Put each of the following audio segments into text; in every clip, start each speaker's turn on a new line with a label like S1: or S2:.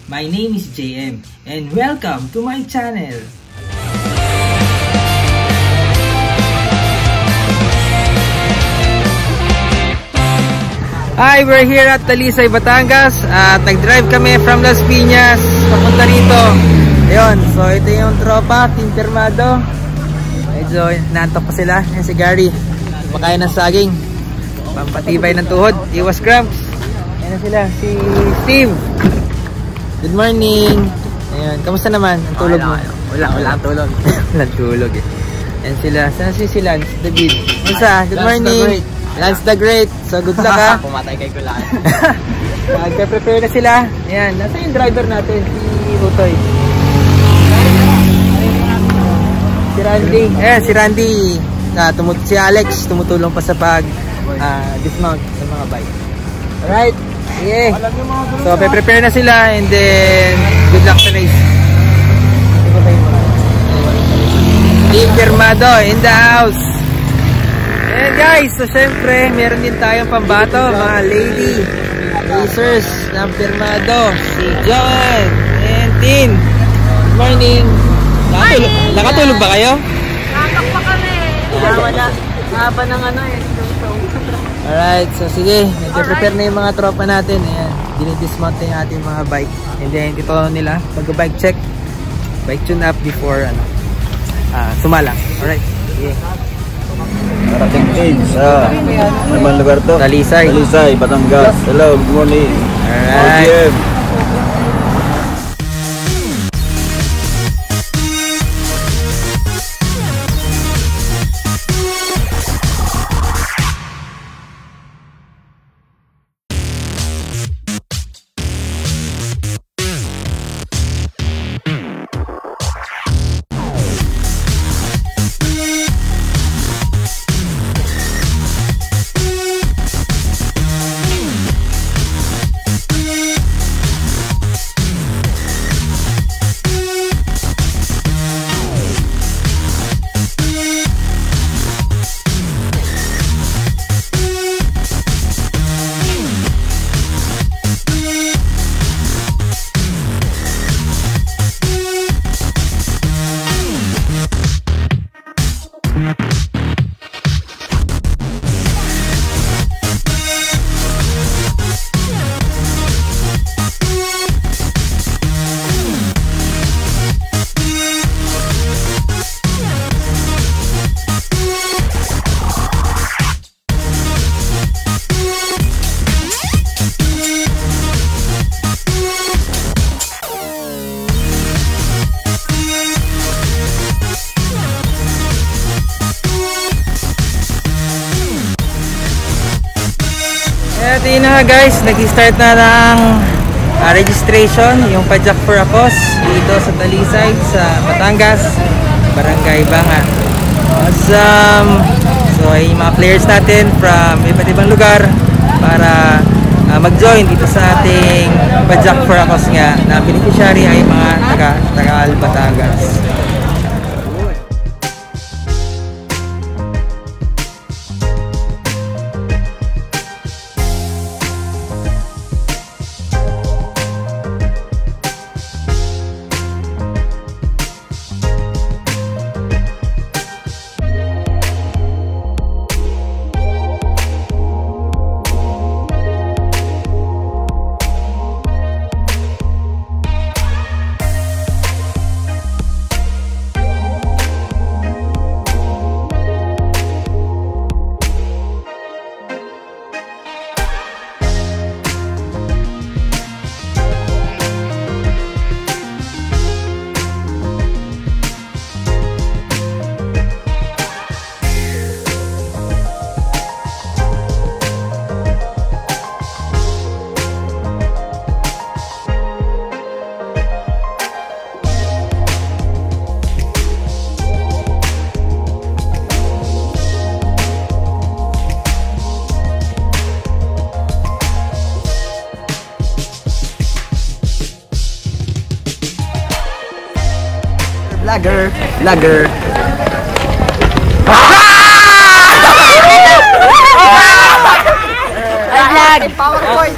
S1: My name is JM and welcome to my channel. Hi, we're here at Talisay, Batangas at nag-drive kami from Las Piñas papunta rito. Ayun, so ito yung tropa, Team Pirmado. Medyo nantok pa sila. Yan si Gary, kumakain ng saging, pampatibay ng tuhod, iwas cramps. Yan na sila, si Steve. Good morning. Ayun, kamusta naman ang tulog mo? Wala ang tulog. Walang tulog eh. Yan sila, saan si Lance, David? Kamusta? Good morning. Lance the Great. So good luck ha.
S2: Pumatay kay Kulaan.
S1: Nagka-prepare na sila. Ayan, nasa yung driver natin, si Utoy. Si Randy. Si Randy. Si Alex, tumutulong pa sa pag-dismount sa mga bike. Alright. Yeah. So, prepare na sila and then good luck sa race. Team Pirmado in the house. And guys, so syempre, meron din tayong pambato, mga lady racers ng Pirmado. Si John and Tin. Good morning. Nakatulog ba kayo?
S3: Nakakak pa kami. Wala. Haba ng
S1: Alright, so sige, nag-prepare na yung mga tropa natin. Ayan, dinidismount na yung ating mga bike. And then ito nila, mag-bike check, bike tune up before sumalang. Alright, sige.
S2: Parating age sa naman lugar to?
S1: Talisay,
S2: Batangas. Hello, good morning.
S1: Alright. Ito yun na guys, nag-start na ng registration, yung Pajak for Akos dito sa Talisay, sa Batangas, Barangay Banga. Awesome! So ay mga players natin from iba't ibang lugar para mag-join dito sa ating Pajak for Akos nga na beneficiary ay mga taga Batangas. Vlogger.
S3: PowerPoint.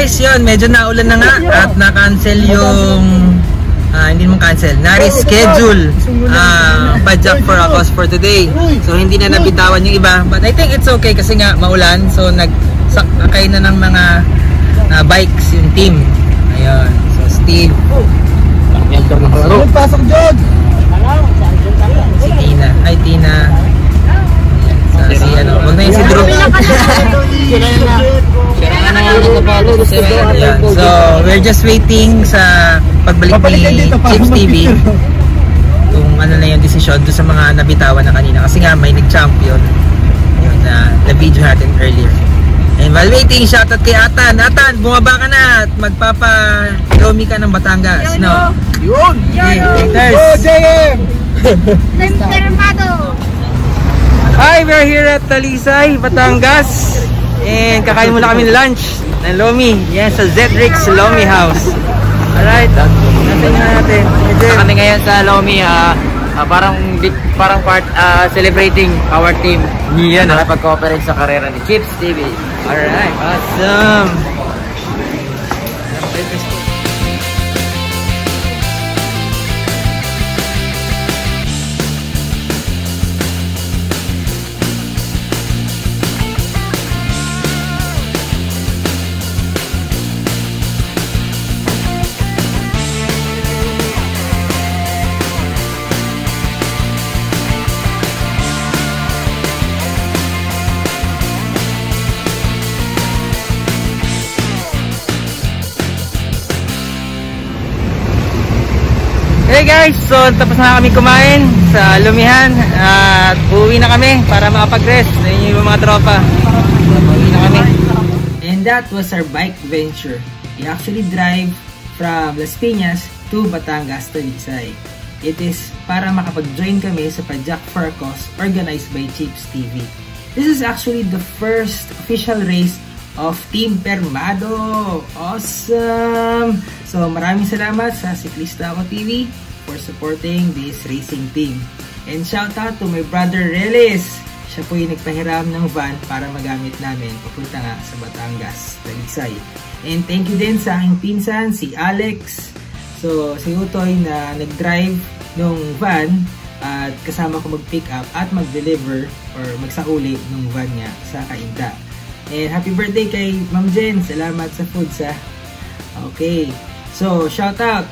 S1: guys, yun, medyo naulan na nga at na-cancel yung hindi mo cancel, na-reschedule Padjak for a Cause for today. So hindi na nabitawan yung iba, but I think it's okay kasi nga maulan, so nagsakay na ng mga bikes yung team. Ayun, so Steve,
S2: Pasok Jod!
S1: si Tina, hi Tina. Ayan, si ano, wag na yung si Drew. Ayan, so we're just waiting sa pagbalik ni Chips TV kung ano na yung desisyon doon sa mga nabitawan na kanina kasi nga may nag-champion yun na video natin earlier. And while waiting, shoutout kay Atan. Atan, bumaba ka na at magpapa-romi ka ng Batangas, no?
S2: Yun!
S1: Okay, haters.
S2: Go JM!
S1: Hi, we're here at Talisay, Batangas. And kakain muna kami lunch ng Lomi. Yan, sa Zedric's Lomi House. Alright, natin na natin.
S3: Kami ngayon sa Lomi, parang part celebrating our team.
S1: Yan,
S3: Nakapag-cooperate sa karera ni Chips TV.
S1: alright, awesome. Hey guys, so tapos na kami kumain sa Lumihan at uuwi na kami para makapag-rest. Ayun yung mga tropa. Uuwi na kami. And that was our bike venture. We actually drive from Las Piñas to Batangas, Talisay. It is para makapag-join kami sa Padjak for a Cause organized by Chips TV. This is actually the first official race of Team Permado. Awesome! So maraming salamat sa Siklista Ako TV for supporting this racing team. And shout out to my brother Relis. Siya po yung nagpahiram ng van para magamit namin papunta nga sa Batangas, Talisay. And thank you din sa aking pinsan, si Alex. So si Utoy na nag-drive nung van at kasama ko mag-pick up at mag-deliver or magsauli nung van niya sa Kainta. And happy birthday kay Ma'am Jen. Salamat sa foods ha. Okay. So, shout out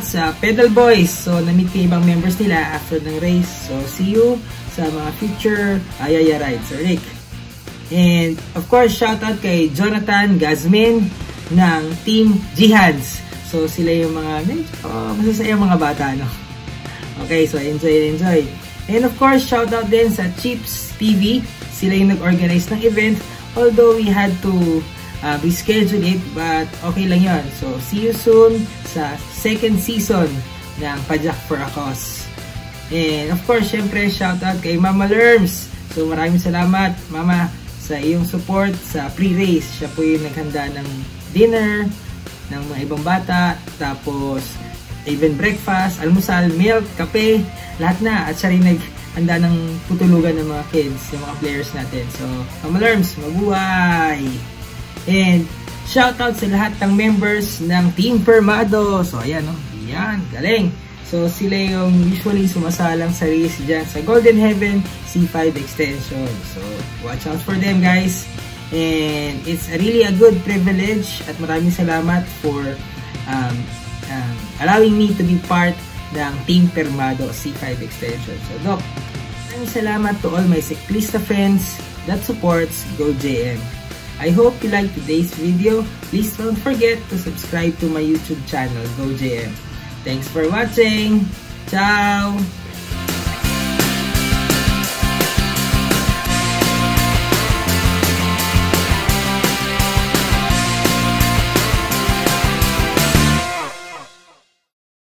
S1: sa Pedal Boys. So, na-meet ko ibang members nila after ng race. So, see you sa mga future Ayaya rides. So, Rick. And, of course, shout out kay Jonathan Gazmin ng Team Jihads. So, sila yung mga masasayang mga bata, no? Okay, so enjoy. And, of course, shout out din sa Chips TV. Sila yung nag-organize ng event. Although we had to reschedule it, but okay lang yun. So, see you soon sa second season ng Padjak for a Cause. And of course, syempre, shout out kay Mama Lerms. So, maraming salamat, Mama, sa iyong support sa pre-race. Siya po yung naghanda ng dinner ng mga ibang bata, tapos even breakfast, almusal, milk, kape, lahat na. At siya rin naghanda ng tutulugan ng mga kids, ng mga players natin. So, Mama Lerms, mabuhay! And shoutout sa lahat ng members ng Team Permado. So ayan, no? Yan, galing. So sila yung usually sumasalang sa race dyan sa Golden Heaven C5 extension. So watch out for them, guys. And it's really a good privilege at maraming salamat for allowing me to be part ng Team Permado C5 extension. So Doc, maraming salamat to all my Siklista friends that supports GoJM. I hope you liked today's video. Please don't forget to subscribe to my YouTube channel, GoJM. Thanks for watching. Ciao!